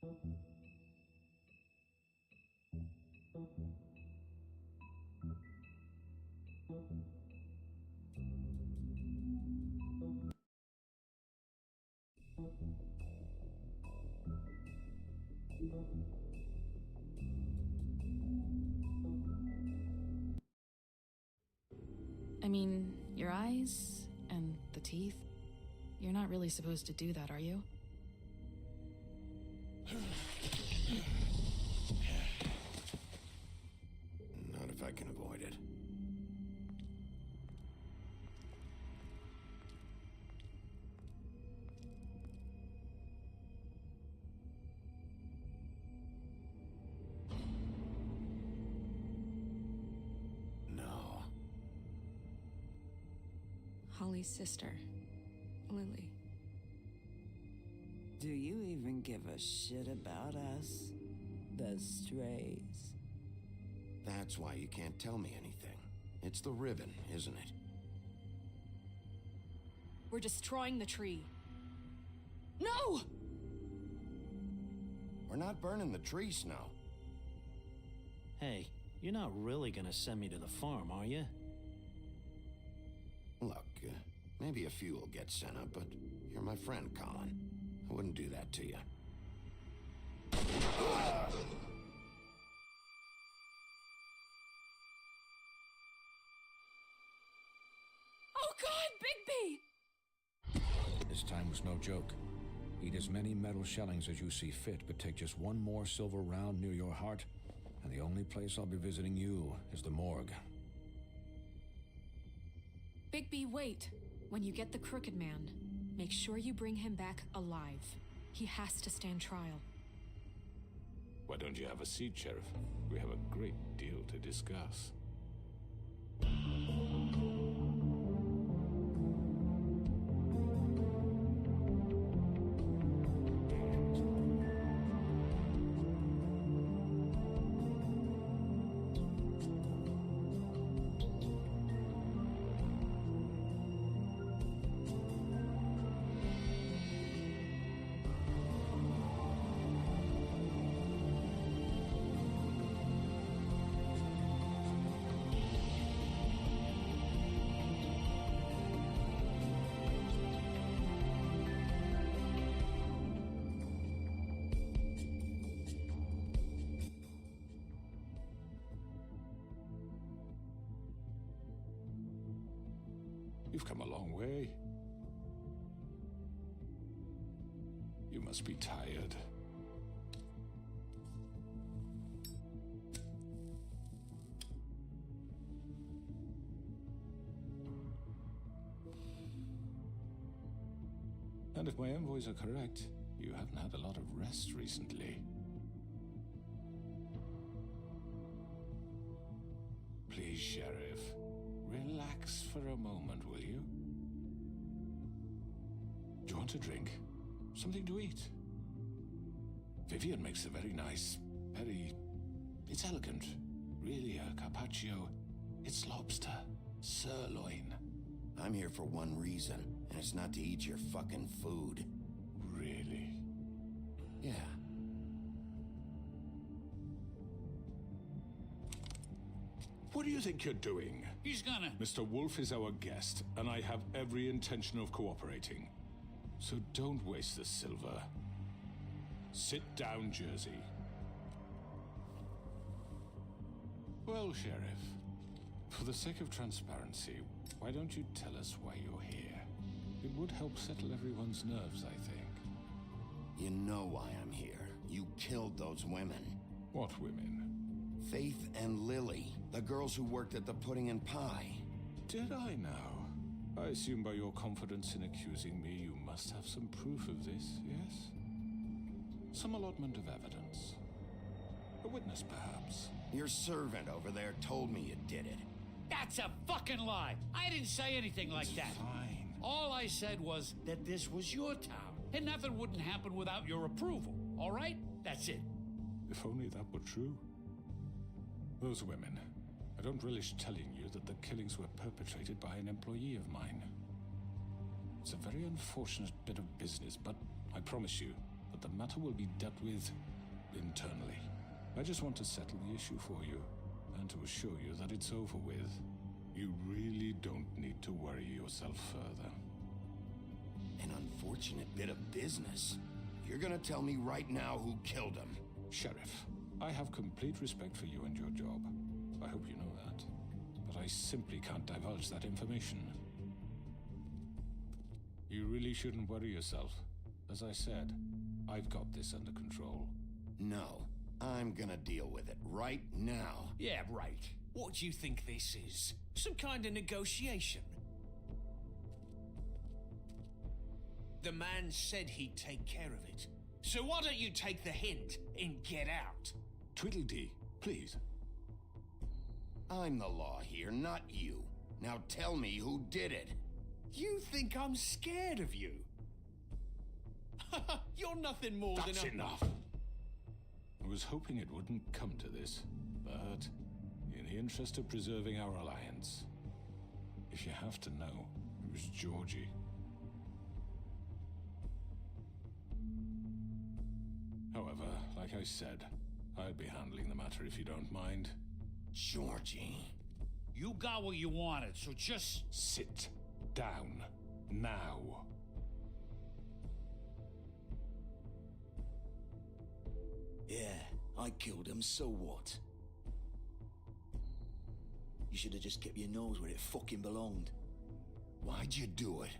I mean, your eyes and the teeth. You're not really supposed to do that, are you? Not if I can avoid it. No. Holly's sister, Lily. Do you even give a shit about us? The strays. That's why you can't tell me anything. It's the ribbon, isn't it? We're destroying the tree. No! We're not burning the tree, Snow. Hey, you're not really gonna send me to the farm, are you? Look, maybe a few will get sent up, but you're my friend, Colin. I wouldn't do that to you. Oh God, Bigby! This time was no joke. Eat as many metal shellings as you see fit, but take just one more silver round near your heart, and the only place I'll be visiting you is the morgue. Bigby, wait. When you get the Crooked Man, make sure you bring him back alive. He has to stand trial. Why don't you have a seat, Sheriff? We have a great deal to discuss. You've come a long way. You must be tired. And if my envoys are correct, you haven't had a lot of rest recently. Please, Sheriff. Relax for a moment, will you? Do you want a drink? Something to eat? Vivian makes a very nice, it's elegant. Really, a carpaccio. It's lobster. Sirloin. I'm here for one reason, and it's not to eat your fucking food. Really? Yeah. What do you think you're doing? He's gonna... Mr. Wolf is our guest, and I have every intention of cooperating. So don't waste the silver. Sit down, Jersey. Well, Sheriff, for the sake of transparency, why don't you tell us why you're here? It would help settle everyone's nerves, I think. You know why I'm here. You killed those women. What women? Faith and Lily, the girls who worked at the Pudding and Pie. Did I now? I assume by your confidence in accusing me, you must have some proof of this, yes? Some allotment of evidence. A witness, perhaps. Your servant over there told me you did it. That's a fucking lie. I didn't say anything like that. Fine. All I said was that this was your town, and nothing wouldn't happen without your approval, all right? That's it. If only that were true. Those women. I don't relish telling you that the killings were perpetrated by an employee of mine. It's a very unfortunate bit of business, but I promise you that but the matter will be dealt with internally. I just want to settle the issue for you, and to assure you that it's over with. You really don't need to worry yourself further. An unfortunate bit of business. You're gonna tell me right now who killed him? Sheriff, I have complete respect for you and your job. I hope you know that. But I simply can't divulge that information. You really shouldn't worry yourself. As I said, I've got this under control. No, I'm gonna deal with it right now. Yeah, right. What do you think this is? Some kind of negotiation? The man said he'd take care of it. So why don't you take the hint and get out? Tweedledee, please. I'm the law here, not you. Now tell me who did it. You think I'm scared of you? You're nothing more than That's a... enough. I was hoping it wouldn't come to this, but in the interest of preserving our alliance, if you have to know, it was Georgie. However, like I said, I'll be handling the matter if you don't mind. Georgie. You got what you wanted, so just... Sit down now. Yeah, I killed him, so what? You should have just kept your nose where it fucking belonged. Why'd you do it?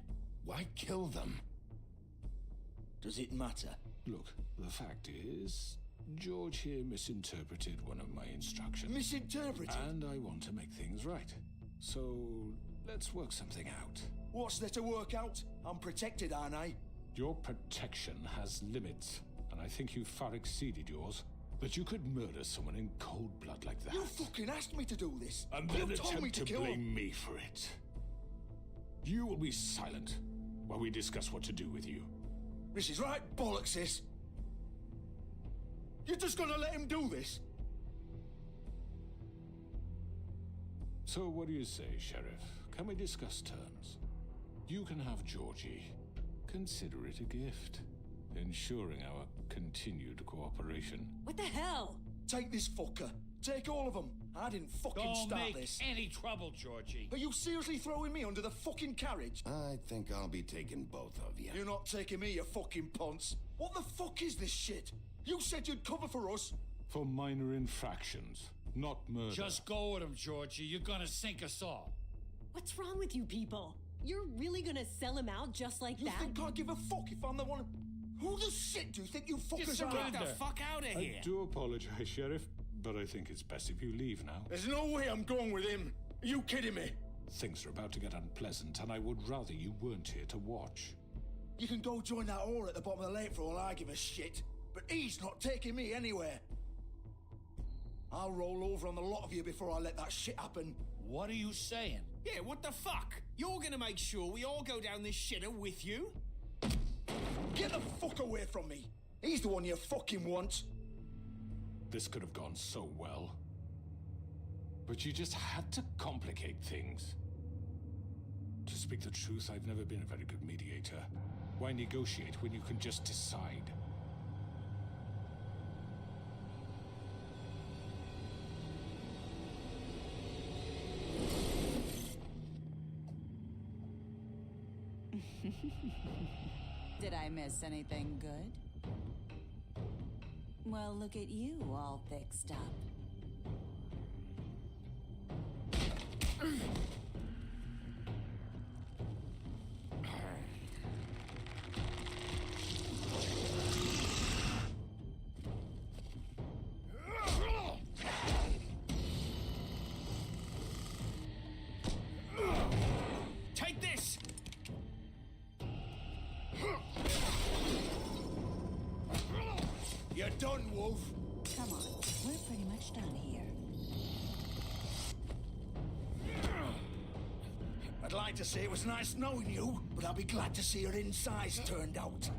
Why kill them? Does it matter? Look, the fact is, George here misinterpreted one of my instructions. Misinterpreted? And I want to make things right. So, let's work something out. What's there to work out? I'm protected, aren't I? Your protection has limits, and I think you've far exceeded yours. That you could murder someone in cold blood like that. You fucking asked me to do this. And you then told me attempt to to kill blame him. me for it. You will be silent while we discuss what to do with you. This is right bollocks, this. You're just gonna let him do this? So what do you say, Sheriff? Can we discuss terms? You can have Georgie. Consider it a gift, ensuring our continued cooperation. What the hell? Take this fucker. Take all of them. I didn't fucking Don't start make this. any trouble, Georgie. Are you seriously throwing me under the fucking carriage? I think I'll be taking both of you. You're not taking me, you fucking ponce. What the fuck is this shit? You said you'd cover for us. For minor infractions, not murder. Just go with him, Georgie. You're gonna sink us all. What's wrong with you people? You're really gonna sell him out just like You that? think I give a fuck if I'm the one? Who the shit do you think you fuckers are? Get the fuck out of here! I do apologize, Sheriff, but I think it's best if you leave now. There's no way I'm going with him. Are you kidding me? Things are about to get unpleasant, and I would rather you weren't here to watch. You can go join that whore at the bottom of the lake for all I give a shit. But he's not taking me anywhere. I'll roll over on the lot of you before I let that shit happen. What are you saying? Yeah, what the fuck? You're gonna make sure we all go down this shitter with you? Get the fuck away from me. He's the one you fucking want. This could have gone so well. But you just had to complicate things. To speak the truth, I've never been a very good mediator. Why negotiate when you can just decide? Did I miss anything good? Well, look at you, all fixed up. Take this! You're done, Wolf. Come on, we're pretty much done here. I'd like to say it was nice knowing you, but I'll be glad to see your insides turned out.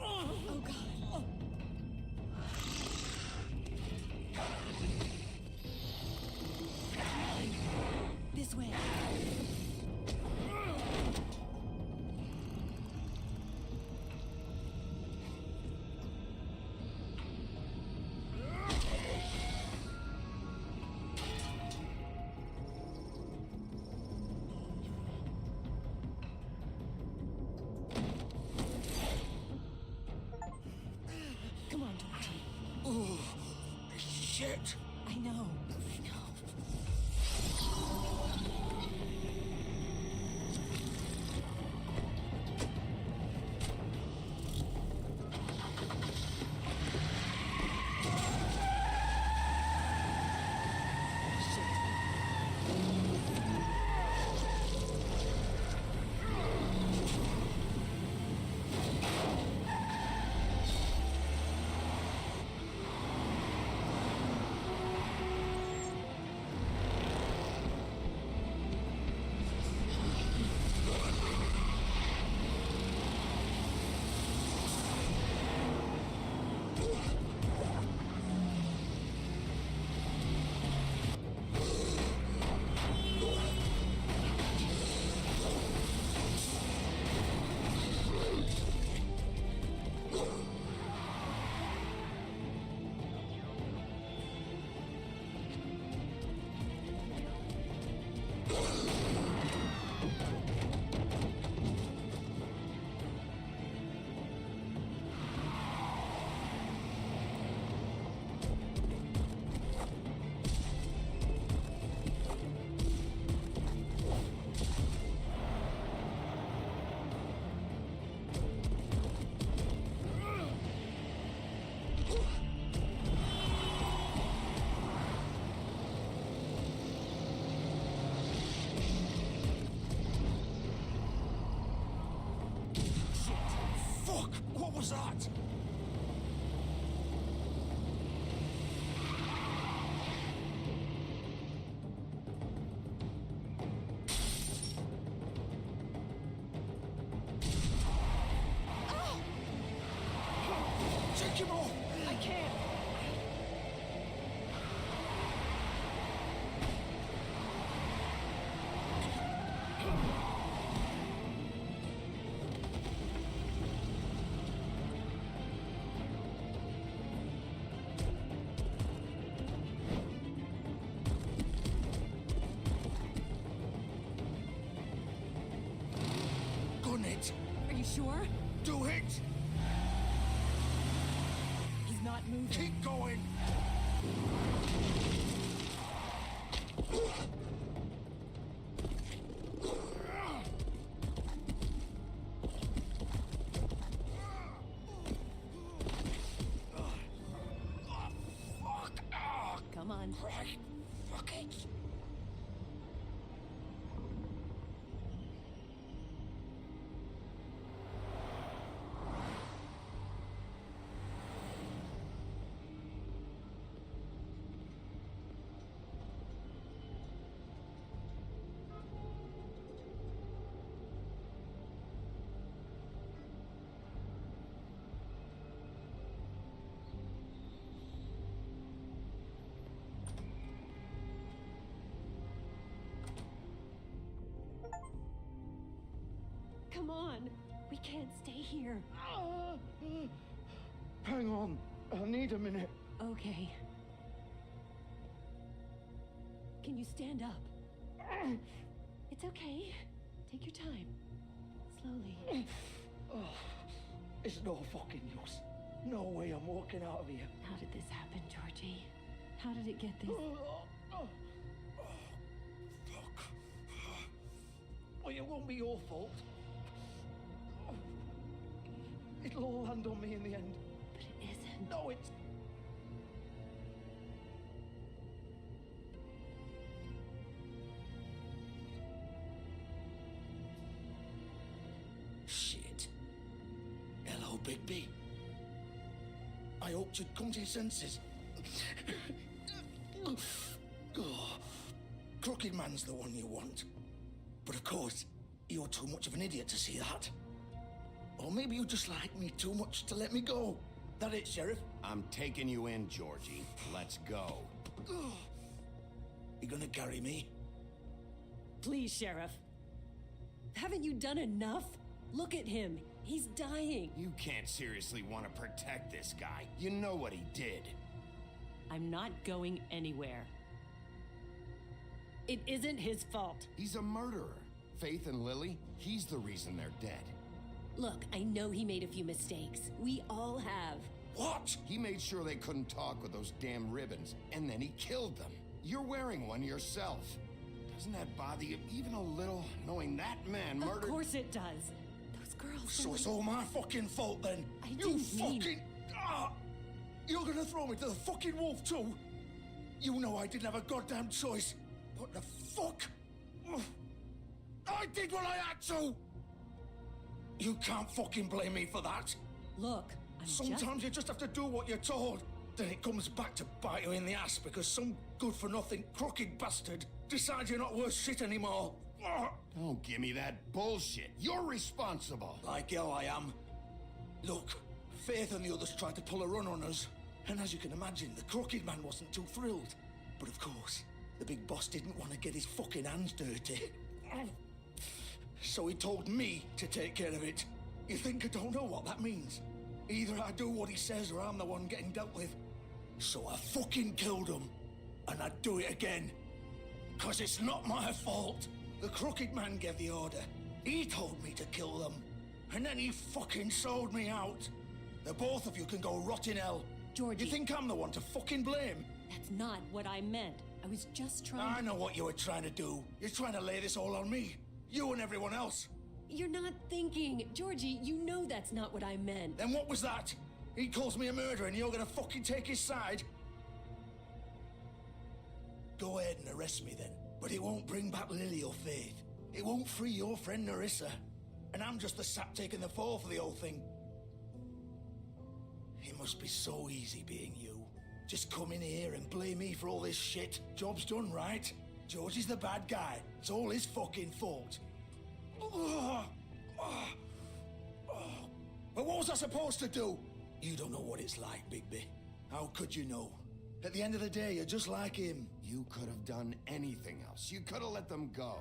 Oh god. Shit! I know. Fuck! What was that? Take him off! I can't. Gun it! Are you sure? Do it! He's not moving. Keep going! Come on. Right. Fuck it. Come on. We can't stay here. Hang on. I need a minute. Okay. Can you stand up? It's okay. Take your time. Slowly. It's no fucking use. No way I'm walking out of here. How did this happen, Georgie? How did it get this? Fuck. Well, it won't be your fault. It'll all land on me in the end. But it isn't. No, it's... Shit. Hello, Bigby. I hoped you'd come to your senses. Crooked Man's the one you want. But of course, you're too much of an idiot to see that. Or maybe you just like me too much to let me go. That it, Sheriff? I'm taking you in, Georgie. Let's go. You gonna carry me? Please, Sheriff. Haven't you done enough? Look at him. He's dying. You can't seriously want to protect this guy. You know what he did. I'm not going anywhere. It isn't his fault. He's a murderer. Faith and Lily, he's the reason they're dead. Look, I know he made a few mistakes. We all have. What? He made sure they couldn't talk with those damn ribbons, and then he killed them. You're wearing one yourself. Doesn't that bother you even a little, knowing that man murdered... Of course it does. Those girls... So it's all my fucking fault then? I You didn't mean- fucking... Ah! You're gonna throw me to the fucking wolf too? You know I didn't have a goddamn choice. What the fuck? Ugh. I did what I had to! You can't fucking blame me for that. Look, I'm Sometimes you just have to do what you're told. Then it comes back to bite you in the ass because some good-for-nothing crooked bastard decides you're not worth shit anymore. Ugh. Don't give me that bullshit. You're responsible. Like hell I am. Look, Faith and the others tried to pull a run on us. And as you can imagine, the crooked man wasn't too thrilled. But of course, the big boss didn't want to get his fucking hands dirty. So he told me to take care of it. You think I don't know what that means? Either I do what he says or I'm the one getting dealt with. So I fucking killed him. And I'd do it again. 'Cause it's not my fault. The crooked man gave the order. He told me to kill them. And then he fucking sold me out. The both of you can go rot in hell. Georgie. You think I'm the one to fucking blame? That's not what I meant. I was just trying I know what you were trying to do. You're trying to lay this all on me. You and everyone else. You're not thinking. Georgie, you know that's not what I meant. Then what was that? He calls me a murderer and you're gonna fucking take his side? Go ahead and arrest me then. But it won't bring back Lily or Faith. It won't free your friend Narissa. And I'm just the sap taking the fall for the whole thing. It must be so easy being you. Just come in here and blame me for all this shit. Job's done, right? Georgie's the bad guy. It's all his fucking fault. But what was I supposed to do? You don't know what it's like, Bigby. How could you know? At the end of the day, you're just like him. You could have done anything else. You could have let them go.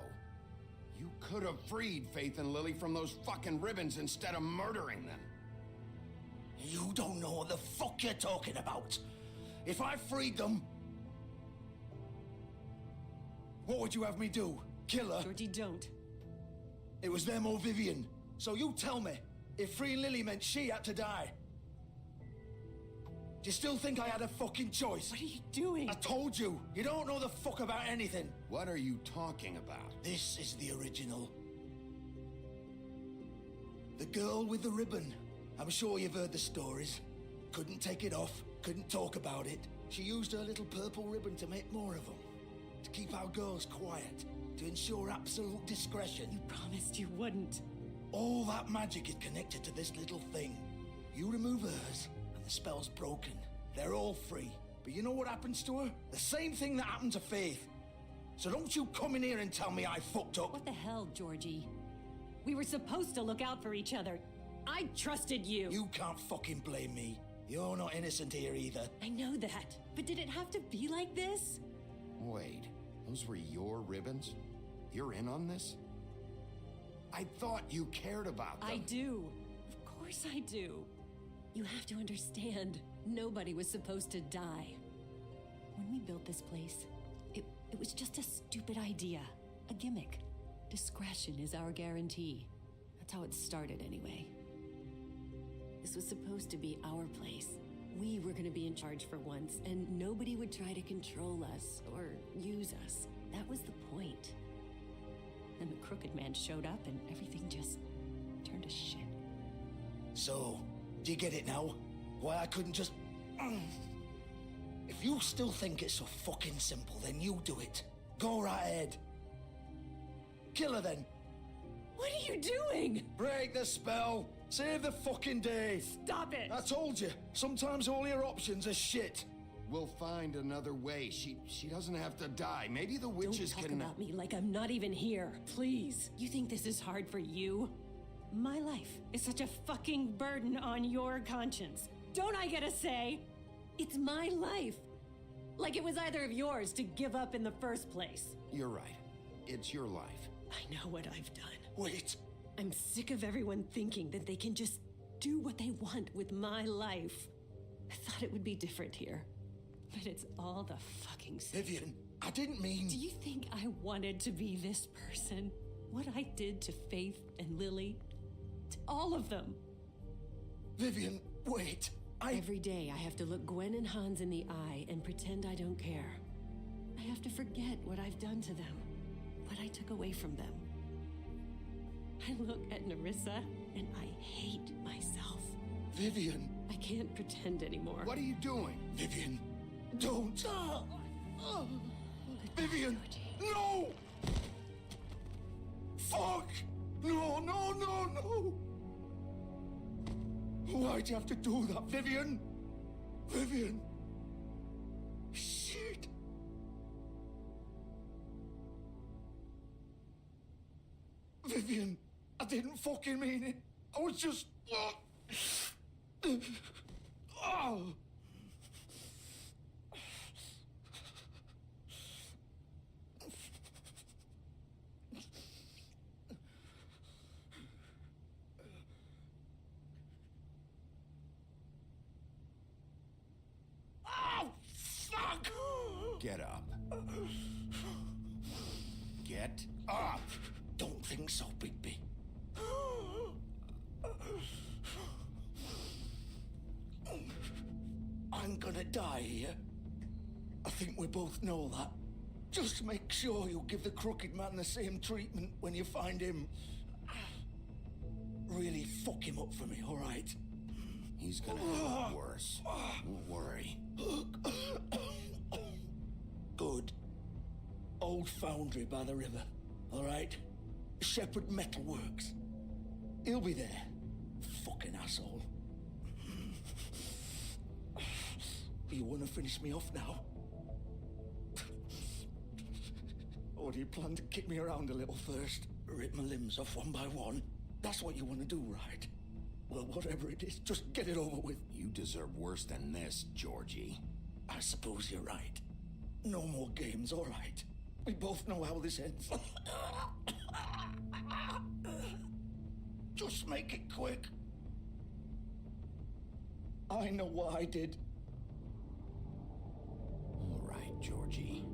You could have freed Faith and Lily from those fucking ribbons instead of murdering them. You don't know what the fuck you're talking about. If I freed them... What would you have me do? Kill her? Georgie, don't. It was them or Vivian. So you tell me, if freeing Lily meant she had to die, do you still think I had a fucking choice? What are you doing? I told you, you don't know the fuck about anything. What are you talking about? This is the original. The girl with the ribbon. I'm sure you've heard the stories. Couldn't take it off, couldn't talk about it. She used her little purple ribbon to make more of them. To keep our girls quiet. To ensure absolute discretion. You promised you wouldn't. All that magic is connected to this little thing. You remove hers, and the spell's broken. They're all free. But you know what happens to her? The same thing that happened to Faith. So don't you come in here and tell me I fucked up. What the hell, Georgie? We were supposed to look out for each other. I trusted you. You can't fucking blame me. You're not innocent here either. I know that. But did it have to be like this? Wait, those were your ribbons? You're in on this? I thought you cared about them. I do. Of course I do. You have to understand, nobody was supposed to die. When we built this place, it was just a stupid idea. A gimmick. Discretion is our guarantee. That's how it started anyway. This was supposed to be our place. We were gonna be in charge for once, and nobody would try to control us or use us. That was the point. Then the crooked man showed up and everything just turned to shit. So, do you get it now? Why I couldn't just... If you still think it's so fucking simple, then you do it. Go right ahead. Kill her then. What are you doing? Break the spell. Save the fucking day. Stop it. I told you, sometimes all your options are shit. We'll find another way. She doesn't have to die. Maybe the witches Don't talk can... about me like I'm not even here. Please. You think this is hard for you? My life is such a fucking burden on your conscience. Don't I get a say? It's my life. Like it was either of yours to give up in the first place. You're right. It's your life. I know what I've done. Wait. I'm sick of everyone thinking that they can just do what they want with my life. I thought it would be different here. But it's all the fucking same. Vivian, I didn't mean... Do you think I wanted to be this person? What I did to Faith and Lily? To all of them. Vivian, wait. Every day I have to look Gwen and Hans in the eye and pretend I don't care. I have to forget what I've done to them, what I took away from them. I look at Nerissa and I hate myself. Vivian! I can't pretend anymore. What are you doing? Vivian, don't! Vivian, no! Fuck! No, no, no, no! Why'd you have to do that, Vivian? Vivian! Shit! Vivian, I didn't fucking mean it. I was just... Oh. Fuck! Get up. Get up! Don't think so, Bigby. I'm gonna die here. I think we both know that. Just make sure you give the crooked man the same treatment when you find him. Really fuck him up for me, all right? He's gonna have it worse. Don't worry. Good. Old foundry by the river, all right? Shepherd Metalworks. He'll be there. Fucking asshole. You want to finish me off now? Or do you plan to kick me around a little first? Rip my limbs off one by one? That's what you want to do, right? Well, whatever it is, just get it over with. You deserve worse than this, Georgie. I suppose you're right. No more games, all right? We both know how this ends. Just make it quick. I know what I did. All right, Georgie.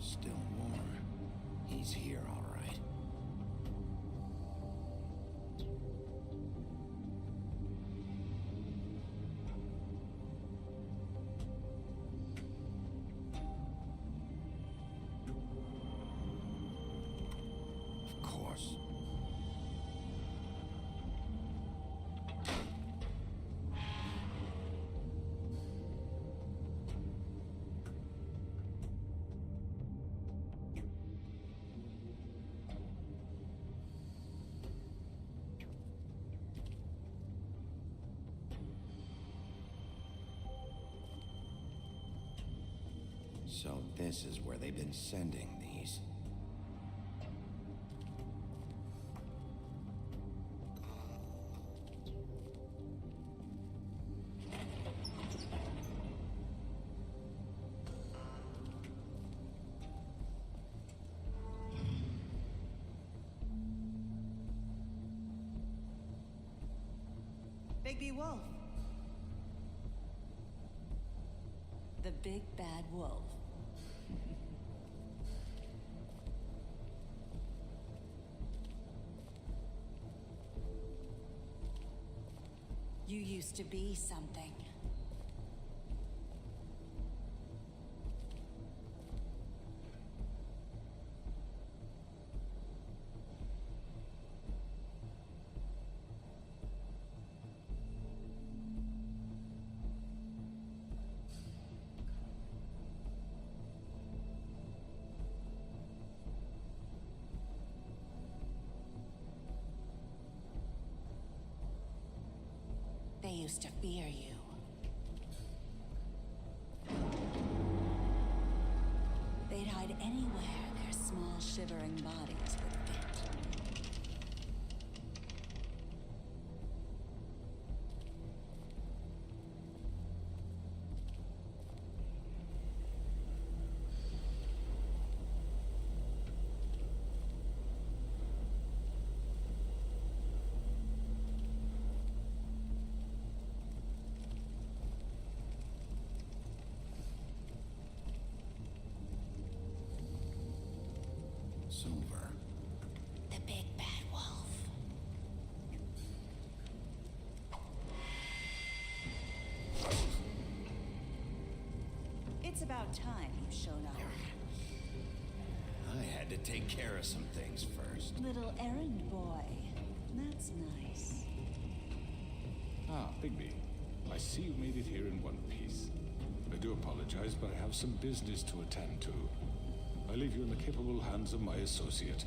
Still warm. He's here, all right. Of course. So this is where they've been sending these. Bigby Wolf. The big bad wolf. used to be something. They used to fear you. They'd hide anywhere their small, shivering bodies would fit. Silver. The big bad wolf. It's about time you showed up. I had to take care of some things first. Little errand boy. That's nice. Ah, Bigby. I see you made it here in one piece. I do apologize, but I have some business to attend to. I leave you in the capable hands of my associate.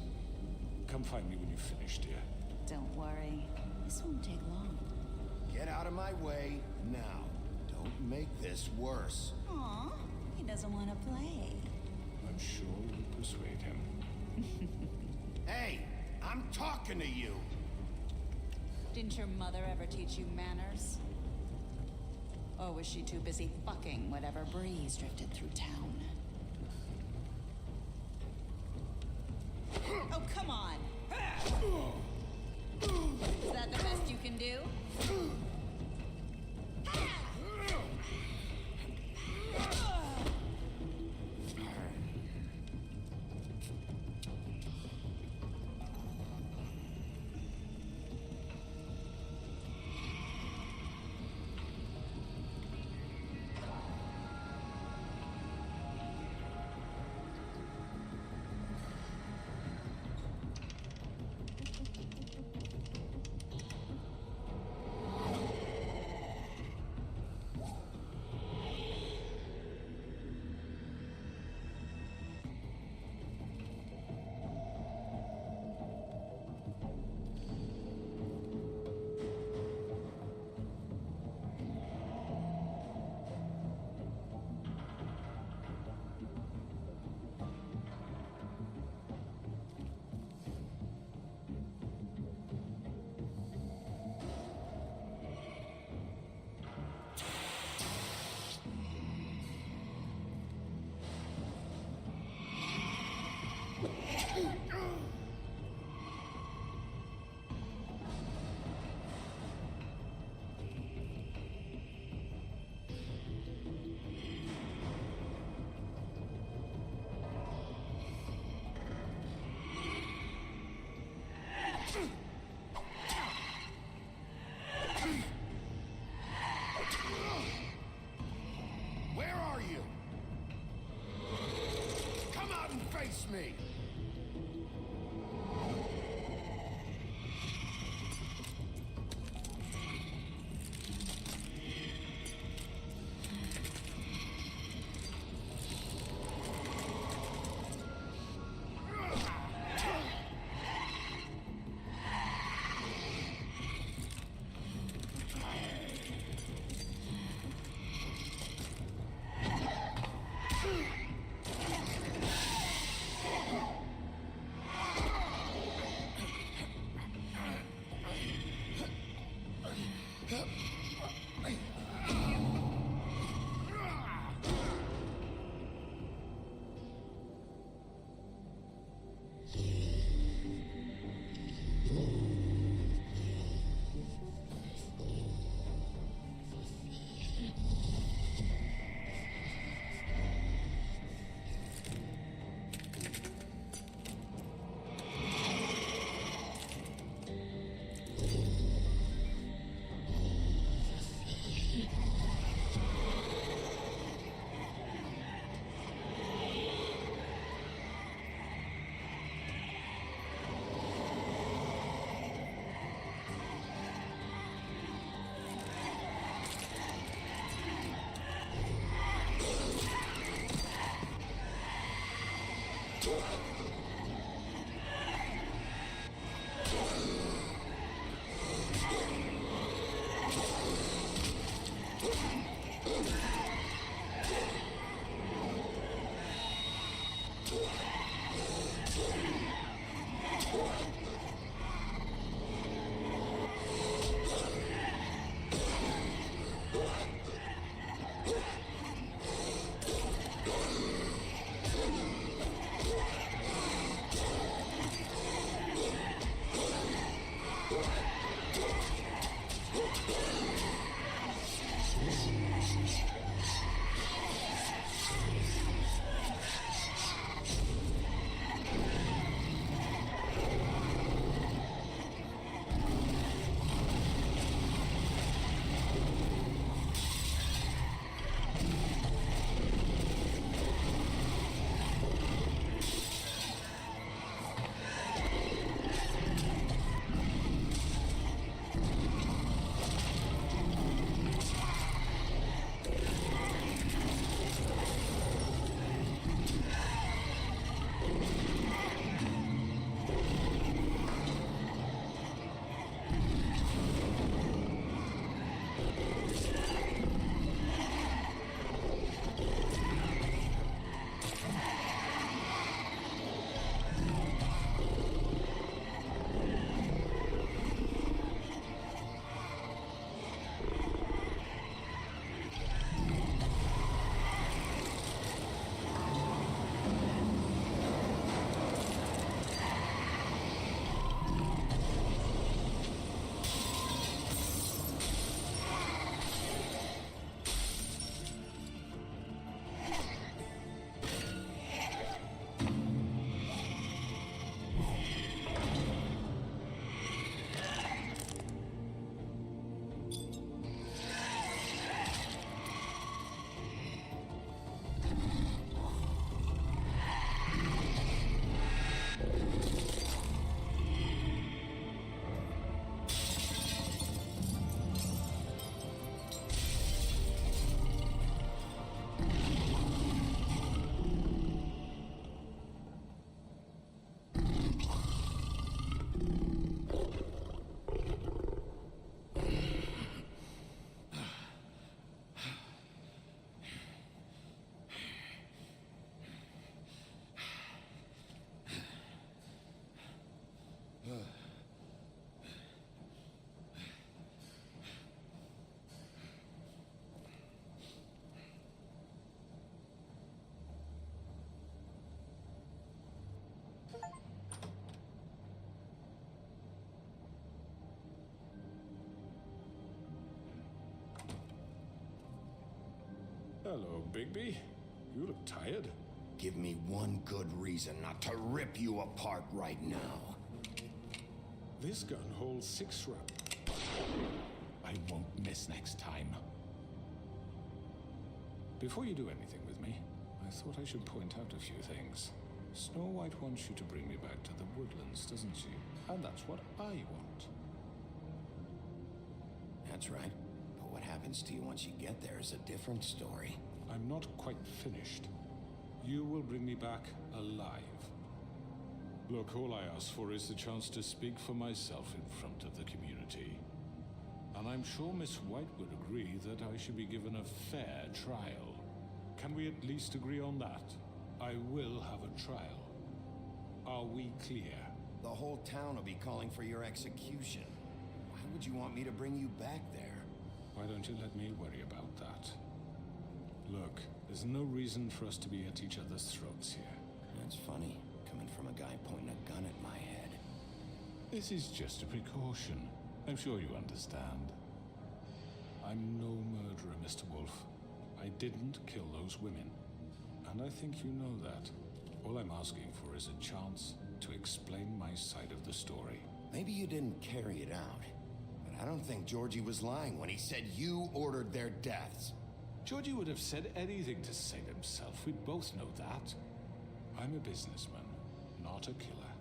Come find me when you've finished, dear. Don't worry. This won't take long. Get out of my way now. Don't make this worse. Aw, he doesn't want to play. I'm sure you'll persuade him. Hey, I'm talking to you. Didn't your mother ever teach you manners? Or was she too busy fucking whatever breeze drifted through town? Oh, come on! Is that the best you can do? Where are you? Come out and face me! Hello, Bigby. You look tired. Give me one good reason not to rip you apart right now. This gun holds 6 rounds. I won't miss next time. Before you do anything with me, I thought I should point out a few things. Snow White wants you to bring me back to the woodlands, doesn't she? And that's what I want. That's right. But what happens to you once you get there is a different story. I'm not quite finished. You will bring me back alive. Look, all I ask for is the chance to speak for myself in front of the community. And I'm sure Miss White would agree that I should be given a fair trial. Can we at least agree on that? I will have a trial. Are we clear? The whole town will be calling for your execution. Why would you want me to bring you back there? Why don't you let me worry about that? Look, there's no reason for us to be at each other's throats here. That's funny, coming from a guy pointing a gun at my head. This is just a precaution. I'm sure you understand. I'm no murderer, Mr. Wolf. I didn't kill those women. And I think you know that. All I'm asking for is a chance to explain my side of the story. Maybe you didn't carry it out, but I don't think Georgie was lying when he said you ordered their deaths. Georgie would have said anything to save himself. We both know that. I'm a businessman, not a killer.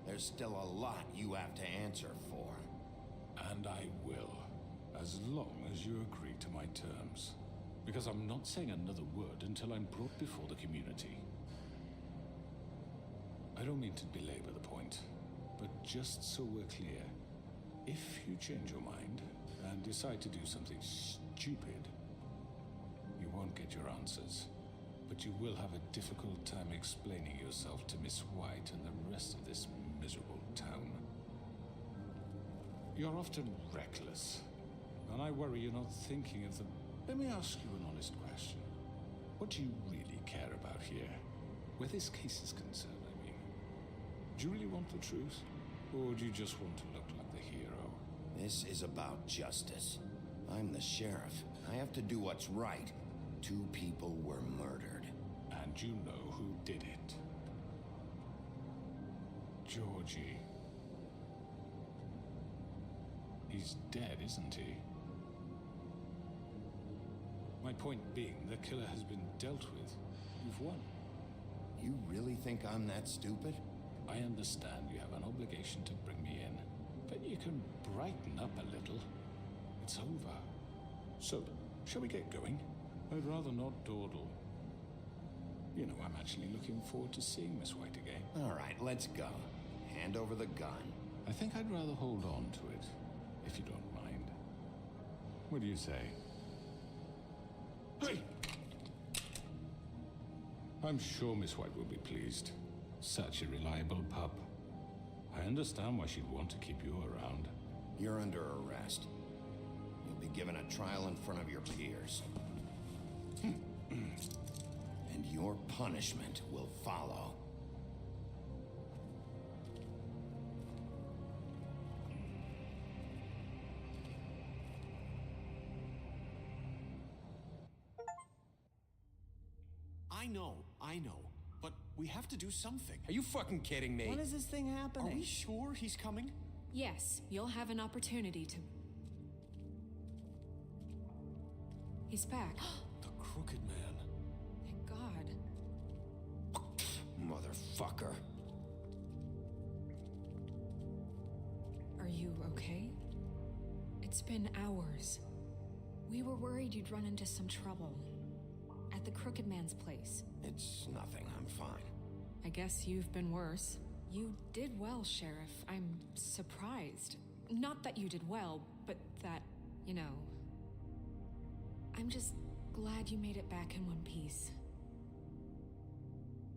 There's still a lot you have to answer for. And I will, as long as you agree to my terms. Because I'm not saying another word until I'm brought before the community. I don't mean to belabor the point, but just so we're clear, if you change your mind and decide to do something stupid, answers. But you will have a difficult time explaining yourself to Miss White and the rest of this miserable town. You're often reckless, and I worry you're not thinking of the... Let me ask you an honest question. What do you really care about here? Where this case is concerned, I mean. Do you really want the truth? Or do you just want to look like the hero? This is about justice. I'm the sheriff. I have to do what's right. 2 people were murdered. And you know who did it. Georgie. He's dead, isn't he? My point being, the killer has been dealt with. You've won. You really think I'm that stupid? I understand you have an obligation to bring me in, but you can brighten up a little. It's over. So, shall we get going? I'd rather not dawdle. You know, I'm actually looking forward to seeing Miss White again. All right, let's go. Hand over the gun. I think I'd rather hold on to it, if you don't mind. What do you say? Hey! I'm sure Miss White will be pleased. Such a reliable pup. I understand why she'd want to keep you around. You're under arrest. You'll be given a trial in front of your peers. And your punishment will follow. I know, but we have to do something. Are you fucking kidding me? When is this thing happening? Are we sure he's coming? Yes, you'll have an opportunity to... He's back. The Crooked Man. Thank God. Motherfucker. Are you okay? It's been hours. We were worried you'd run into some trouble. At the Crooked Man's place. It's nothing, I'm fine. I guess you've been worse. You did well, Sheriff. I'm surprised. Not that you did well, but that, you know... I'm just glad you made it back in one piece.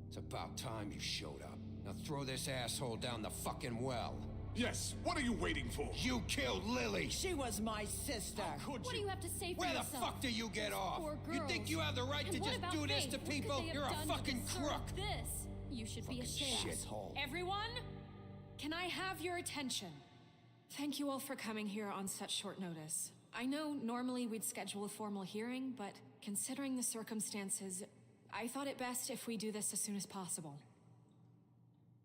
It's about time you showed up. Now throw this asshole down the fucking well. Yes, what are you waiting for? You killed Lily! She was my sister. What do you have to say for Where yourself? the fuck do you get off? Poor You girls. think you have the right And to what just about do this Faith? to What could people? they have You're a done to fucking deserve crook! This. You should be ashamed. Shithole. Everyone, can I have your attention? Thank you all for coming here on such short notice. I know normally we'd schedule a formal hearing, but considering the circumstances, I thought it best if we do this as soon as possible.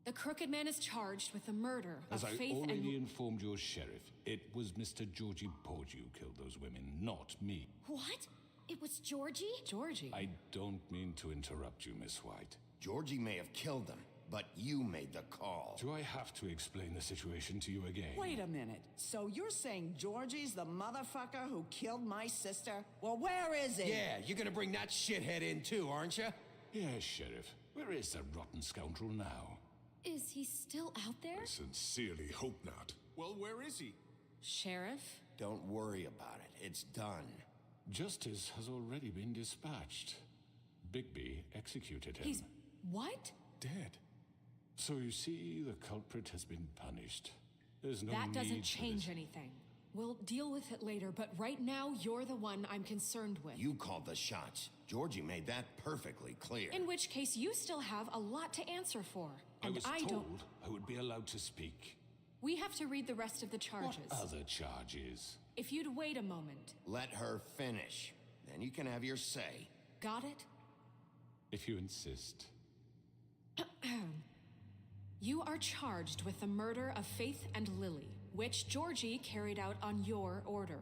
The Crooked Man is charged with the murder As of I Faith already and... informed your sheriff, it was Mr. Georgie Porgy who killed those women, not me. What? It was Georgie? Georgie? I don't mean to interrupt you, Miss White. Georgie may have killed them, but you made the call. Do I have to explain the situation to you again? Wait a minute. So you're saying Georgie's the motherfucker who killed my sister? Well, where is he? Yeah, you're gonna bring that shithead in too, aren't you? Yes, Sheriff. Where is the rotten scoundrel now? Is he still out there? I sincerely hope not. Well, where is he? Sheriff? Don't worry about it. It's done. Justice has already been dispatched. Bigby executed him. He's... what? Dead. So you see, the culprit has been punished. There's no That doesn't need for change this. anything. We'll deal with it later, but right now, you're the one I'm concerned with. You called the shots. Georgie made that perfectly clear. In which case, you still have a lot to answer for. And I was don't... told I would be allowed to speak. We have to read the rest of the charges. What other charges? If you'd wait a moment. Let her finish. Then you can have your say. Got it? If you insist. You are charged with the murder of Faith and Lily, which Georgie carried out on your order,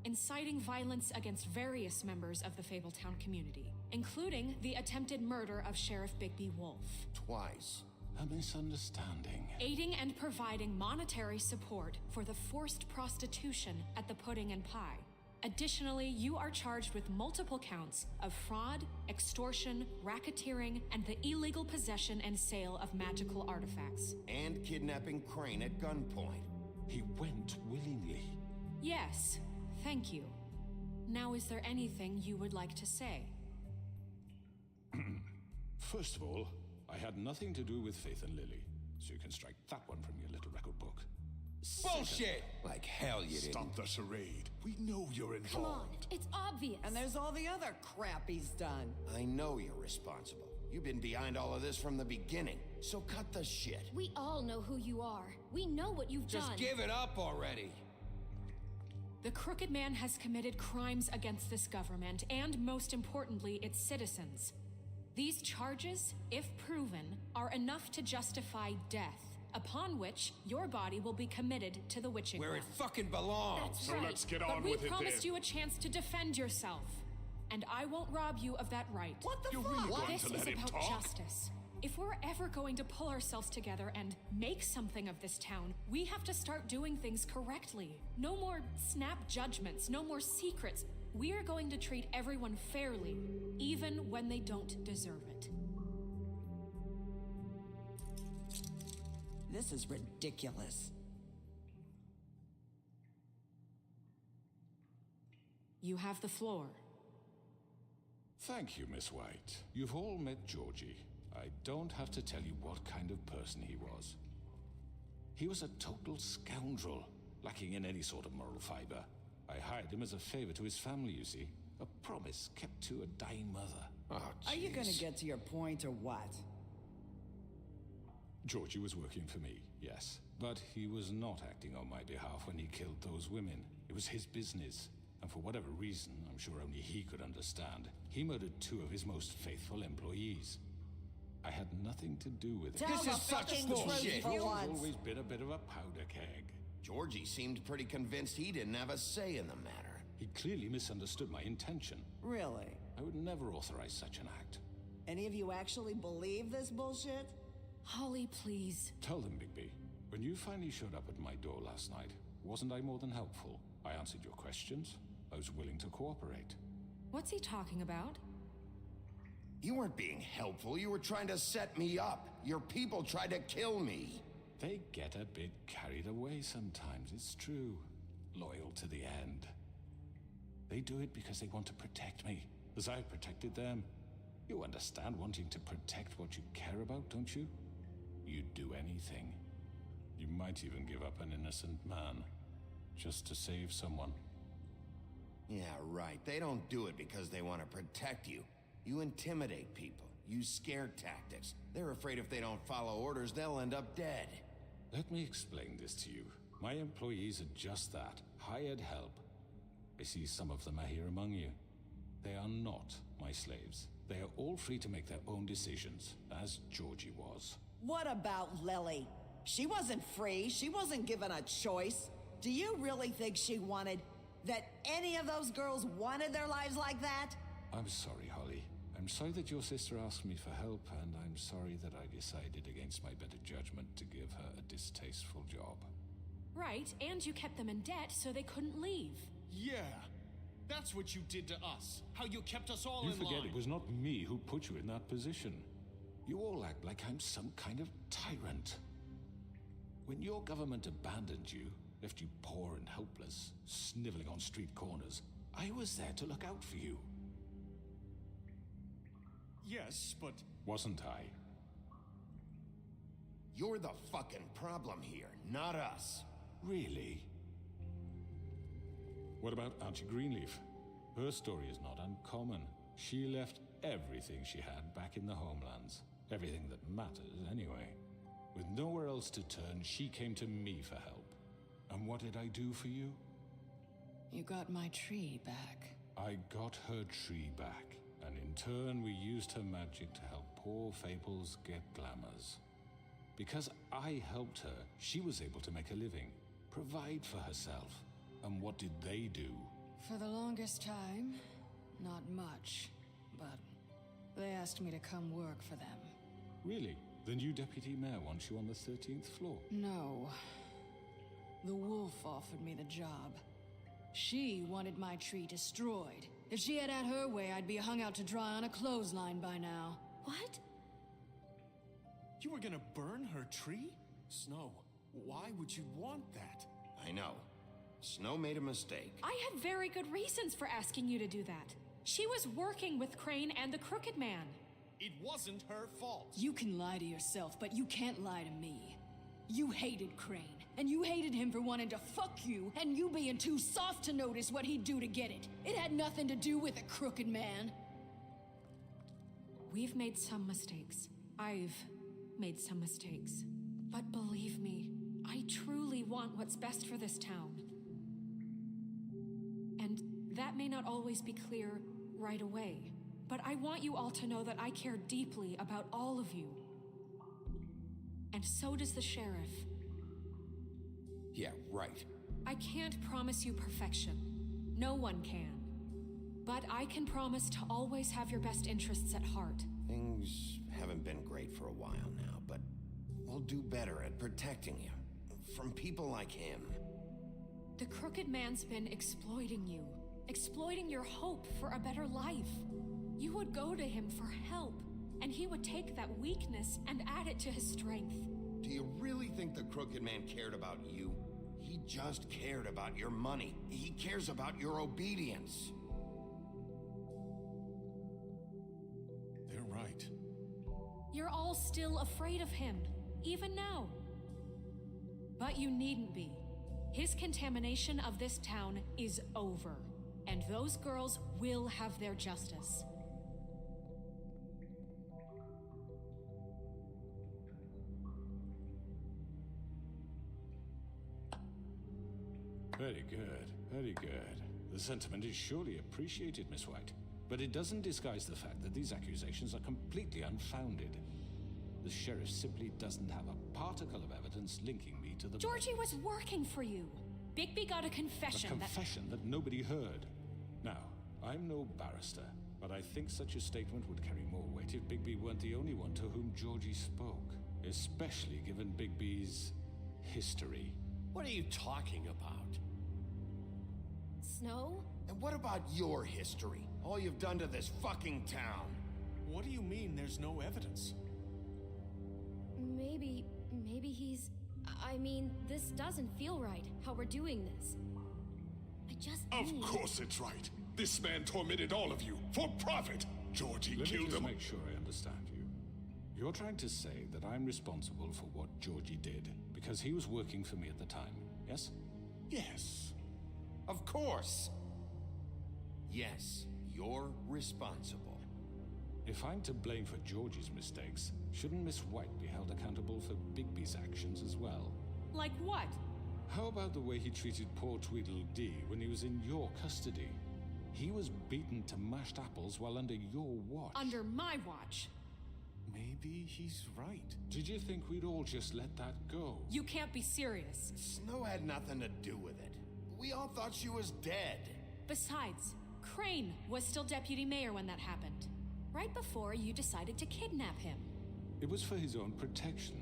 inciting violence against various members of the Fabletown community, including the attempted murder of Sheriff Bigby Wolf. Twice. A misunderstanding. Aiding and providing monetary support for the forced prostitution at the Pudding and Pie. Additionally, you are charged with multiple counts of fraud, extortion, racketeering, and the illegal possession and sale of magical artifacts. And kidnapping Crane at gunpoint. He went willingly. Yes, thank you. Now, is there anything you would like to say? First of all, I had nothing to do with Faith and Lily, so you can strike that one from your little record book. Bullshit! Like hell you didn't. Stop the charade. We know you're involved. Come on, it's obvious. And there's all the other crap he's done. I know you're responsible. You've been behind all of this from the beginning, so cut the shit. We all know who you are. We know what you've done. Just give it up already. The Crooked Man has committed crimes against this government, and most importantly, its citizens. These charges, if proven, are enough to justify death, upon which your body will be committed to the witching Where well. it fucking belongs. That's So right. let's get on but with we it promised then. you a chance to defend yourself. And I won't rob you of that right. What the You're fuck? really going This to is let him about talk? justice. If we're ever going to pull ourselves together and make something of this town, we have to start doing things correctly. No more snap judgments, no more secrets. We are going to treat everyone fairly, even when they don't deserve it. This is ridiculous. You have the floor. Thank you, Miss White. You've all met Georgie. I don't have to tell you what kind of person he was. He was a total scoundrel, lacking in any sort of moral fiber. I hired him as a favor to his family, you see. A promise kept to a dying mother. Oh, Are you gonna jeez. get to your point or what? Georgie was working for me, yes. But he was not acting on my behalf when he killed those women. It was his business. And for whatever reason, I'm sure only he could understand, he murdered 2 of his most faithful employees. I had nothing to do with it. Tell This the is such fucking bullshit. truth for He's once. always been a bit of a powder keg. Georgie seemed pretty convinced he didn't have a say in the matter. He clearly misunderstood my intention. Really? I would never authorize such an act. Any of you actually believe this bullshit? Holly, please. Tell them, Bigby. When you finally showed up at my door last night, wasn't I more than helpful? I answered your questions. I was willing to cooperate. What's he talking about? You weren't being helpful. You were trying to set me up. Your people tried to kill me. They get a bit carried away sometimes, it's true. Loyal to the end. They do it because they want to protect me, as I protected them. You understand wanting to protect what you care about, don't you? You'd do anything. You might even give up an innocent man, just to save someone. Yeah, right. They don't do it because they want to protect you. You intimidate people, use scare tactics. They're afraid if they don't follow orders, they'll end up dead. Let me explain this to you. My employees are just that, hired help. I see some of them are here among you. They are not my slaves. They are all free to make their own decisions, as Georgie was. What about Lily? She wasn't free. She wasn't given a choice. Do you really think she wanted... that any of those girls wanted their lives like that? I'm sorry, Holly. I'm sorry that your sister asked me for help, and I'm sorry that I decided against my better judgment to give her a distasteful job. Right, and you kept them in debt so they couldn't leave. Yeah. That's what you did to us. How you kept us all You in forget line. it was not me who put you in that position. You all act like I'm some kind of tyrant. When your government abandoned you, left you poor and helpless, sniveling on street corners, I was there to look out for you. Yes, but... Wasn't I? You're the fucking problem here, not us. Really? What about Auntie Greenleaf? Her story is not uncommon. She left everything she had back in the homelands. Everything that matters, anyway. With nowhere else to turn, she came to me for help. And what did I do for you? You got my tree back. I got her tree back, and in turn we used her magic to help poor Fables get glamours. Because I helped her, she was able to make a living, provide for herself. And what did they do? For the longest time, not much, but they asked me to come work for them. Really? The new deputy mayor wants you on the 13th floor? No. The wolf offered me the job. She wanted my tree destroyed. If she had her way, I'd be hung out to dry on a clothesline by now. What? You were gonna burn her tree? Snow, why would you want that? I know. Snow made a mistake. I had very good reasons for asking you to do that. She was working with Crane and the Crooked Man. It wasn't her fault. You can lie to yourself, but you can't lie to me. You hated Crane, and you hated him for wanting to fuck you, and you being too soft to notice what he'd do to get it. It had nothing to do with a crooked man. We've made some mistakes. I've made some mistakes. But believe me, I truly want what's best for this town. And that may not always be clear right away, but I want you all to know that I care deeply about all of you. And so does the sheriff. Yeah, right. I can't promise you perfection. No one can. But I can promise to always have your best interests at heart. Things haven't been great for a while now, but we'll do better at protecting you. From people like him. The crooked man's been exploiting you. Exploiting your hope for a better life. You would go to him for help, and he would take that weakness and add it to his strength. Do you really think the crooked man cared about you? He just cared about your money. He cares about your obedience. They're right. You're all still afraid of him, even now. But you needn't be. His contamination of this town is over, and those girls will have their justice. Very good, very good. The sentiment is surely appreciated, Miss White. But it doesn't disguise the fact that these accusations are completely unfounded. The sheriff simply doesn't have a particle of evidence linking me to the... Georgie was working for you. Bigby got a confession A confession that nobody heard. Now, I'm no barrister, but I think such a statement would carry more weight if Bigby weren't the only one to whom Georgie spoke. Especially given Bigby's history. What are you talking about? Snow? And what about your history? All you've done to this fucking town. What do you mean there's no evidence? Maybe he's... I mean, this doesn't feel right, how we're doing this. I just Of course it's right. This man tormented all of you, for profit. Georgie Let me killed just him. make sure I understand you. You're trying to say that I'm responsible for what Georgie did, because he was working for me at the time, yes? Yes. Of course. Yes, you're responsible. If I'm to blame for Georgie's mistakes, shouldn't Miss White be held accountable for Bigby's actions as well? Like what? How about the way he treated poor Tweedledee when he was in your custody? He was beaten to mashed apples while under your watch. Under my watch. Maybe he's right. Did you think we'd all just let that go? You can't be serious. Snow had nothing to do with it. We all thought she was dead. Besides, Crane was still deputy mayor when that happened. Right before you decided to kidnap him. It was for his own protection.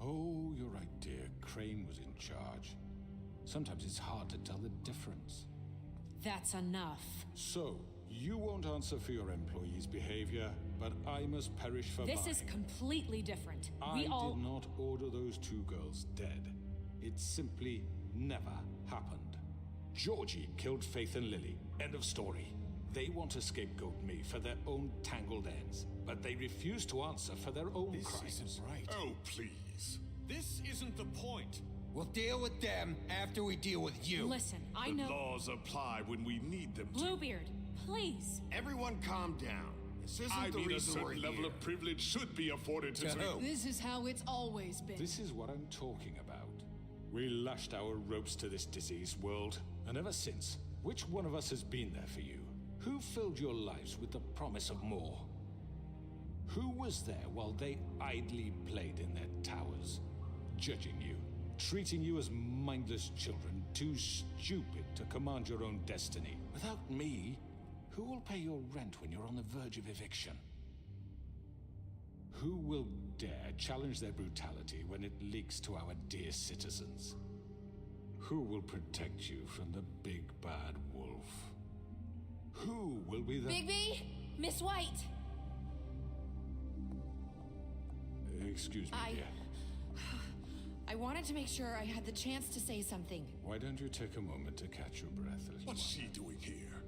Oh, you're right, dear. Crane was in charge. Sometimes it's hard to tell the difference. That's enough. So, you won't answer for your employees' behavior, but I must perish for This mine. is completely different. I did not order those two girls dead. It simply never happened. Georgie killed Faith and Lily. End of story. They want to scapegoat me for their own tangled ends, but they refuse to answer for their own crimes. This isn't right. Oh, please. This isn't the point. We'll deal with them after we deal with you. Listen, I The know... laws apply when we need them to. Bluebeard, please. Everyone calm down. This isn't I the mean, a reason we're certain level here. of privilege should be afforded to... This is how it's always been. This is what I'm talking about. We lashed our ropes to this diseased world, and ever since, which one of us has been there for you? Who filled your lives with the promise of more? Who was there while they idly played in their towers, judging you, treating you as mindless children, too stupid to command your own destiny? Without me, who will pay your rent when you're on the verge of eviction? Who will dare challenge their brutality when it leaks to our dear citizens? Who will protect you from the big bad wolf? Who will be the... Bigby! Miss White! Excuse me, dear. I wanted to make sure I had the chance to say something. Why don't you take a moment to catch your breath, little What's one? she doing here?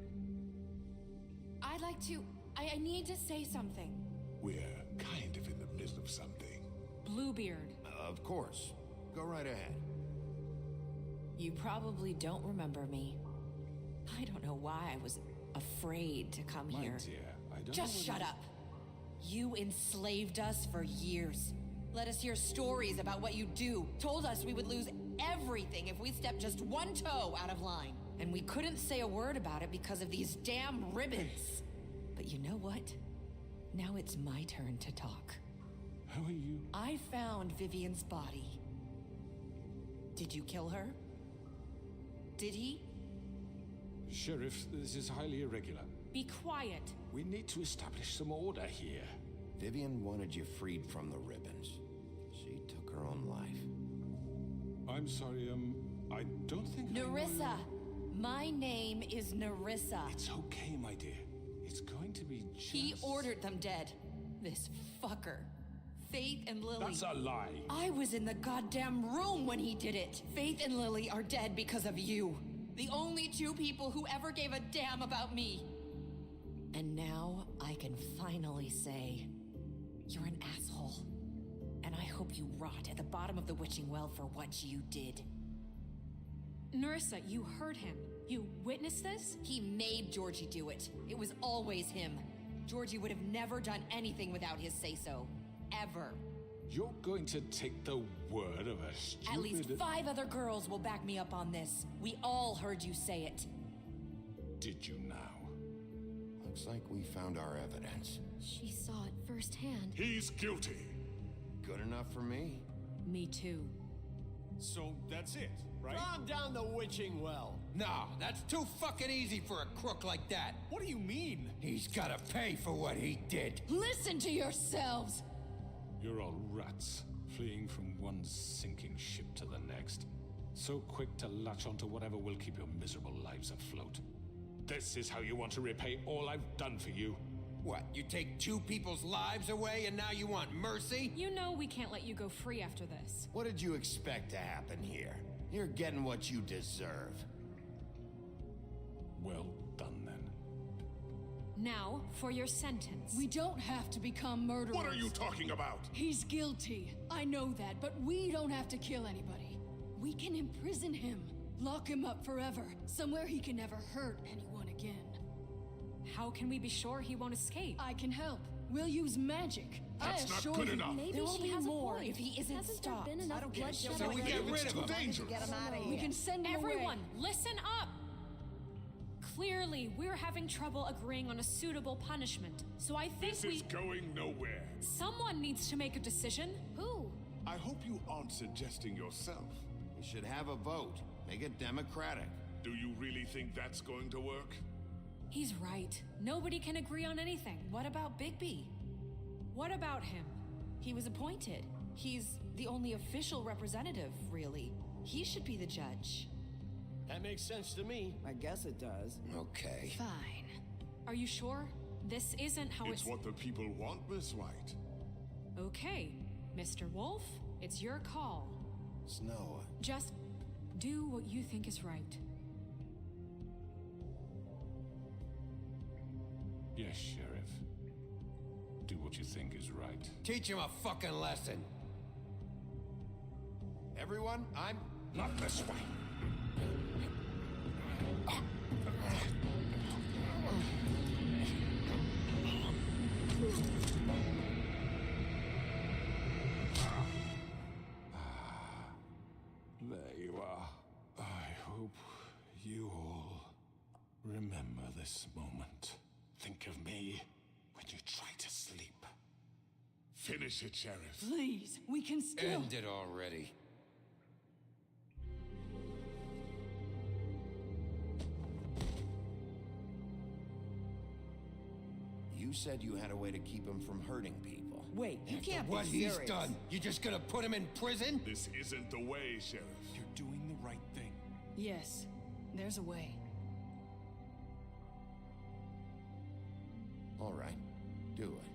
I'd like to... I need to say something. We're kind of in the middle of something. Bluebeard. Of course. Go right ahead. You probably don't remember me. I don't know why I was afraid to come My here. dear, I don't Just know shut whether- up. You enslaved us for years. Let us hear stories about what you do. Told us we would lose everything if we stepped just one toe out of line. And we couldn't say a word about it because of these damn ribbons. But you know what? Now it's my turn to talk. How are you? I found Vivian's body. Did you kill her? Did he? Sheriff, this is highly irregular. Be quiet. We need to establish some order here. Vivian wanted you freed from the ribbons. She took her own life. I'm sorry, I don't think I know Nerissa! you. My name is Nerissa. It's okay, my dear. It's going to be just... He ordered them dead. This fucker. Faith and Lily. That's a lie. I was in the goddamn room when he did it. Faith and Lily are dead because of you. The only two people who ever gave a damn about me. And now I can finally say, you're an asshole. And I hope you rot at the bottom of the witching well for what you did. Nerissa, you heard him. You witnessed this? He made Georgie do it. It was always him. Georgie would have never done anything without his say-so. Ever. You're going to take the word of a stupid... At least 5 other girls will back me up on this. We all heard you say it. Did you now? Looks like we found our evidence. She saw it firsthand. He's guilty. Good enough for me. Me too. So that's it, right? Calm down the witching well. Nah, that's too fucking easy for a crook like that. What do you mean? He's gotta pay for what he did. Listen to yourselves! You're all rats, fleeing from one sinking ship to the next. So quick to latch onto whatever will keep your miserable lives afloat. This is how you want to repay all I've done for you? What, you take 2 people's lives away and now you want mercy? You know we can't let you go free after this. What did you expect to happen here? You're getting what you deserve. Well done, then. Now, for your sentence. We don't have to become murderers. What are you talking about? He's guilty. I know that, but we don't have to kill anybody. We can imprison him. Lock him up forever. Somewhere he can never hurt anyone again. How can we be sure he won't escape? I can help. We'll use magic. That's I not assure good you. enough. Maybe There will she be has a more point. if he isn't Hasn't stopped. there been enough bloodshed? So we get rid of him. dangerous. Get him out of here. We can send him Everyone, away. listen up! Clearly, we're having trouble agreeing on a suitable punishment. So I think This is going nowhere. someone needs to make a decision. Who? I hope you aren't suggesting yourself. We should have a vote. Make it democratic. Do you really think that's going to work? He's right. Nobody can agree on anything. What about Bigby? What about him? He was appointed. He's the only official representative, really. He should be the judge. That makes sense to me. I guess it does. Okay. Fine. Are you sure? This isn't how It's what the people want, Miss White. Okay, Mr. Wolf, it's your call. Snow. Just do what you think is right. Yes, Sheriff. Do what you think is right. Teach him a fucking lesson. Everyone, I'm... Not this way. There you are. I hope you all remember this moment. Think of me when you try to sleep. Finish it, Sheriff. Please, we can still. End it already. You said you had a way to keep him from hurting people. Wait, you After can't what be he's serious. done, you just gonna put him in prison? This isn't the way, Sheriff. You're doing the right thing. Yes, there's a way. All right, do it.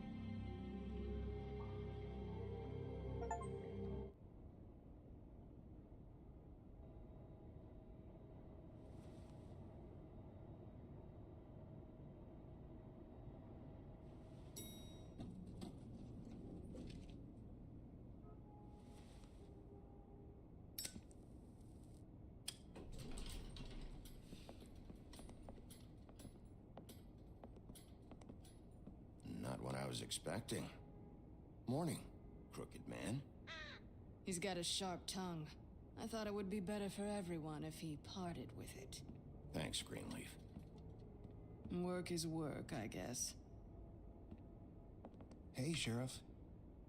Not what I was expecting. Morning, crooked man. He's got a sharp tongue. I thought it would be better for everyone if he parted with it. Thanks, Greenleaf. Work is work, I guess. Hey, Sheriff.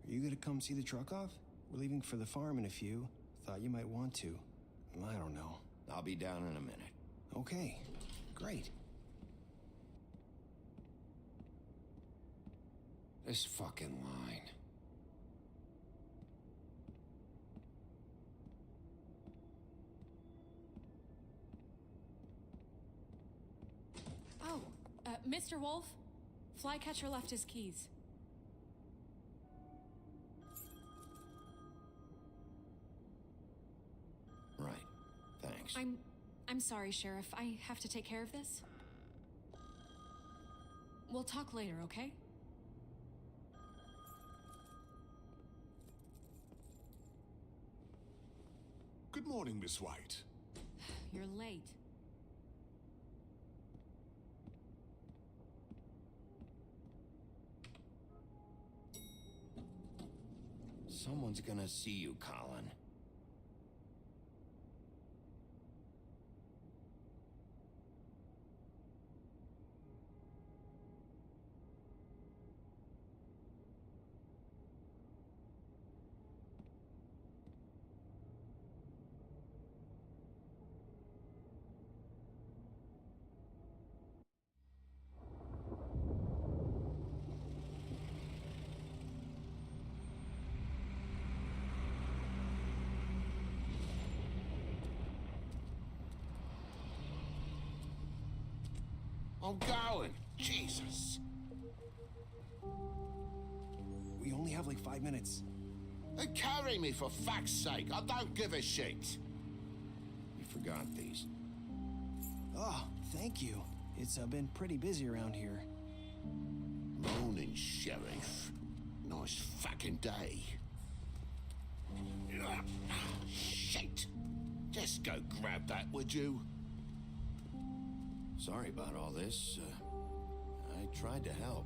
Are you gonna come see the truck off? We're leaving for the farm in a few. Thought you might want to. I don't know. I'll be down in a minute. Okay, great. This fucking line. Oh, Mr. Wolf? Flycatcher left his keys. Right. Thanks. I'm sorry, Sheriff. I have to take care of this. We'll talk later, okay? Good morning, Miss White. You're late. Someone's gonna see you, Colin. I'm going. Jesus. We only have like 5 minutes. They carry me for fuck's sake. I don't give a shit. You forgot these. Oh, thank you. It's been pretty busy around here. Morning, Sheriff. Nice fucking day. Shit. Just go grab that, would you? Sorry about all this. I tried to help.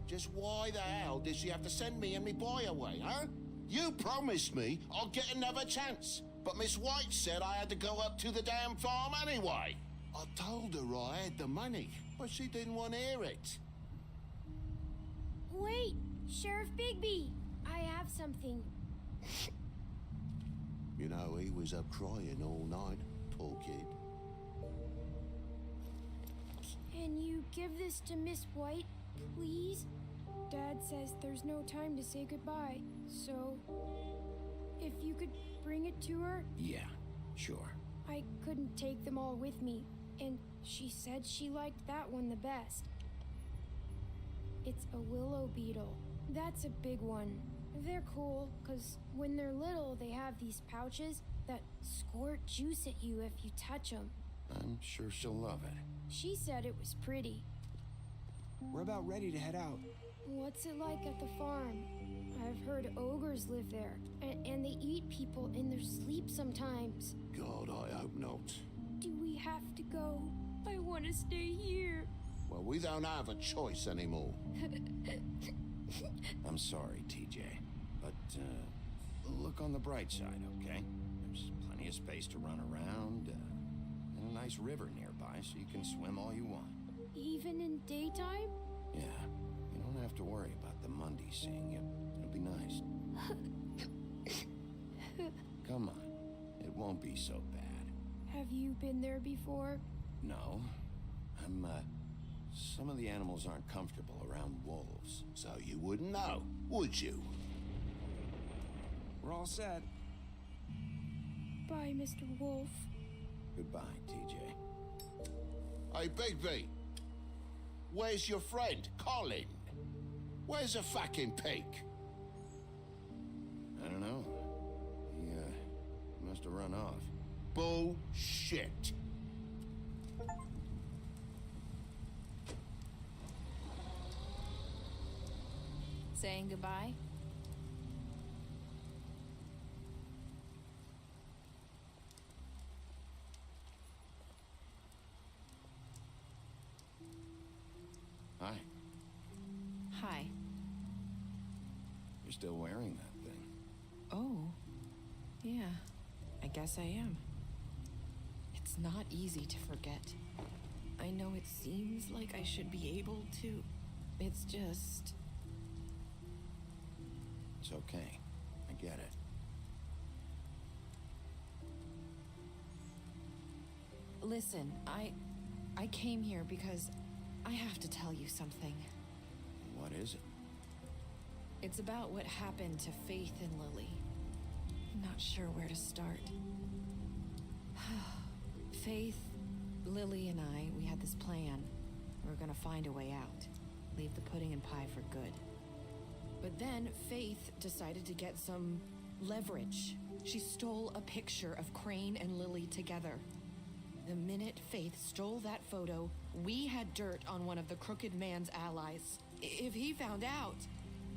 Just why the hell did she have to send me and me boy away, huh? You promised me I'd get another chance, but Miss White said I had to go up to the damn farm anyway. I told her I had the money, but she didn't want to hear it. Wait, Sheriff Bigby, I have something. You know, he was up crying all night, poor kid. Can you give this to Miss White, please? Dad says there's no time to say goodbye, so if you could bring it to her? Yeah, sure. I couldn't take them all with me, and she said she liked that one the best. It's a willow beetle. That's a big one. They're cool, because when they're little, they have these pouches that squirt juice at you if you touch them. I'm sure she'll love it. She said it was pretty. We're about ready to head out. What's it like at the farm? I've heard ogres live there, and they eat people in their sleep sometimes. God, I hope not. Do we have to go? I want to stay here. Well, we don't have a choice anymore. I'm sorry, TJ. But, look on the bright side, okay? There's plenty of space to run around, and a nice river nearby so you can swim all you want. Even in daytime? Yeah, you don't have to worry about the Mundy seeing you. It'll be nice. Come on, it won't be so bad. Have you been there before? No, some of the animals aren't comfortable around wolves. So you wouldn't know, would you? We're all set. Bye, Mr. Wolf. Goodbye, TJ. Hey, Bigby. Where's your friend, Colin? Where's the fucking pig? I don't know. He must have run off. Bullshit. Saying goodbye? Hi. Hi. You're still wearing that thing. Oh. Yeah. I guess I am. It's not easy to forget. I know it seems like I should be able to. It's just... It's okay. I get it. Listen, I came here because I have to tell you something. What is it? It's about what happened to Faith and Lily. I'm not sure where to start. Faith, Lily, and I, we had this plan. We were gonna find a way out. Leave the pudding and pie for good. But then Faith decided to get some leverage. She stole a picture of Crane and Lily together. The minute Faith stole that photo, we had dirt on one of the Crooked Man's allies. If he found out,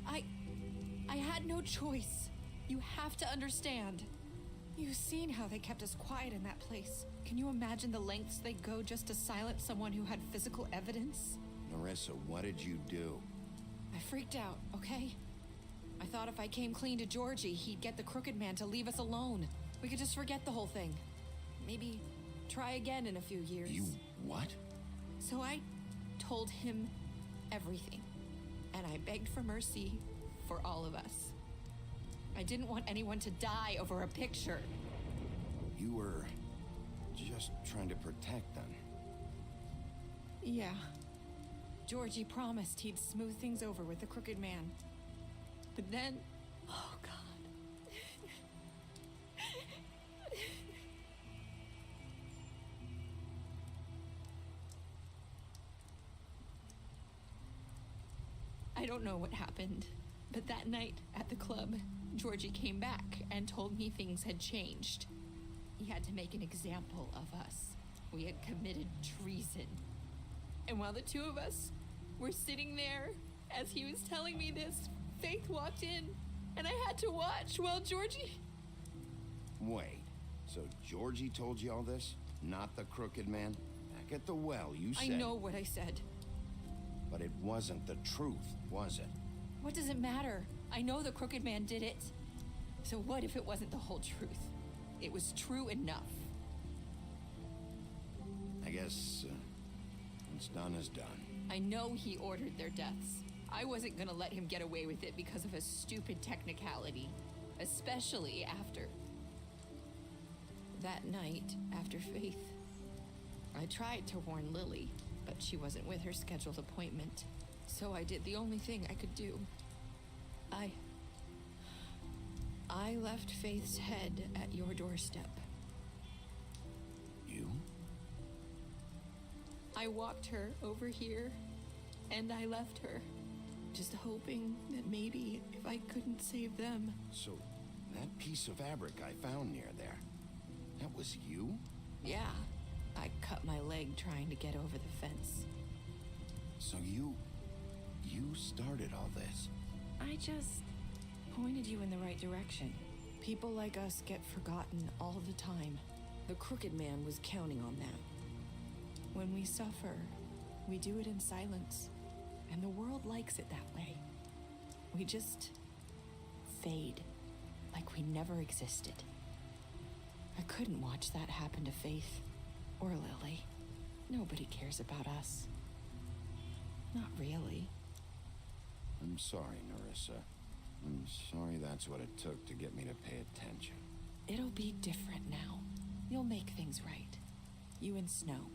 I had no choice. You have to understand. You've seen how they kept us quiet in that place. Can you imagine the lengths they go just to silence someone who had physical evidence? Nerissa, what did you do? I freaked out, okay? I thought if I came clean to Georgie, he'd get the Crooked Man to leave us alone. We could just forget the whole thing. Maybe try again in a few years. You what? So I told him everything. And I begged for mercy for all of us. I didn't want anyone to die over a picture. You were just trying to protect them. Yeah. Georgie promised he'd smooth things over with the Crooked Man. But then... Oh, God. I don't know what happened, but that night at the club, Georgie came back and told me things had changed. He had to make an example of us. We had committed treason. And while the two of us were sitting there, as he was telling me this, Faith walked in, and I had to watch while Georgie... Wait, so Georgie told you all this? Not the Crooked Man? Back at the well, you said... I know what I said. But it wasn't the truth, was it? What does it matter? I know the Crooked Man did it. So what if it wasn't the whole truth? It was true enough. I guess what's done is done. I know he ordered their deaths. I wasn't gonna let him get away with it because of a stupid technicality. Especially after... that night, after Faith. I tried to warn Lily, but she wasn't with her scheduled appointment. So I did the only thing I could do. I left Faith's head at your doorstep. You? I walked her over here, and I left her. Just hoping that maybe if I couldn't save them... So, that piece of fabric I found near there, that was you? Yeah. I cut my leg trying to get over the fence. So you started all this? I just pointed you in the right direction. People like us get forgotten all the time. The Crooked Man was counting on that. When we suffer, we do it in silence. And the world likes it that way. We just fade, like we never existed. I couldn't watch that happen to Faith. Or Lily. Nobody cares about us. Not really. I'm sorry, Nerissa. I'm sorry that's what it took to get me to pay attention. It'll be different now. You'll make things right. You and Snow.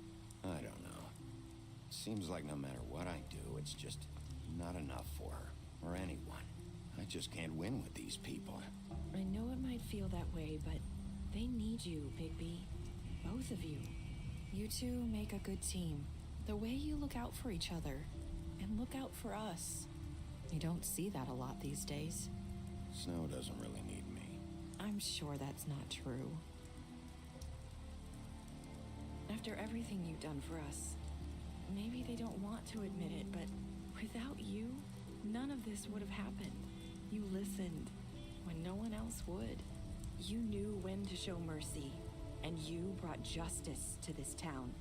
I don't know. Seems like no matter what I do, it's just not enough for her, or anyone. I just can't win with these people. I know it might feel that way, but they need you, Bigby. Both of you. You two make a good team. The way you look out for each other, and look out for us. You don't see that a lot these days. Snow doesn't really need me. I'm sure that's not true. After everything you've done for us, maybe they don't want to admit it, but without you, none of this would have happened. You listened when no one else would. You knew when to show mercy, and you brought justice to this town.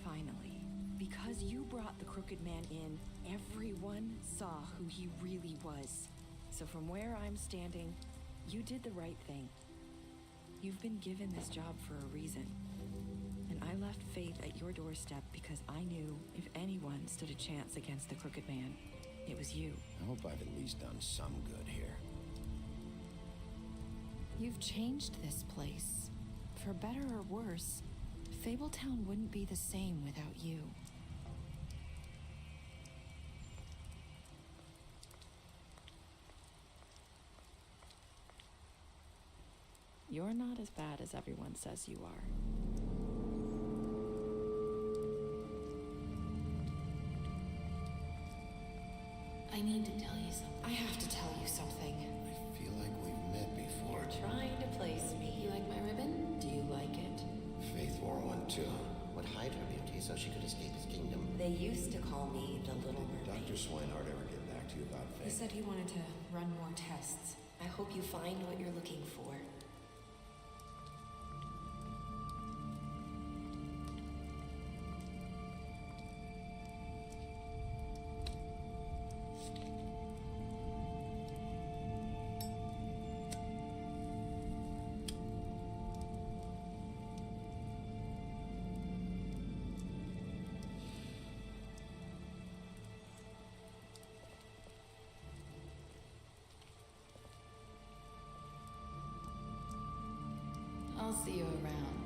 Finally. Because you brought the Crooked Man in, everyone saw who he really was. So from where I'm standing, you did the right thing. You've been given this job for a reason. And I left Faith at your doorstep because I knew if anyone stood a chance against the Crooked Man, it was you. I hope I've at least done some good here. You've changed this place. For better or worse, Fabletown wouldn't be the same without you. You're not as bad as everyone says you are. I need to tell you something. I have to tell you something. I feel like we've met before. You're trying to place me. You like my ribbon? Do you like it? Faith wore one too. Would hide her beauty so she could escape his kingdom. They used to call me the Little Mermaid. Dr. Swinehart ever get back to you about He Faith? said he wanted to run more tests. I hope you find what you're looking for. I'll see you around.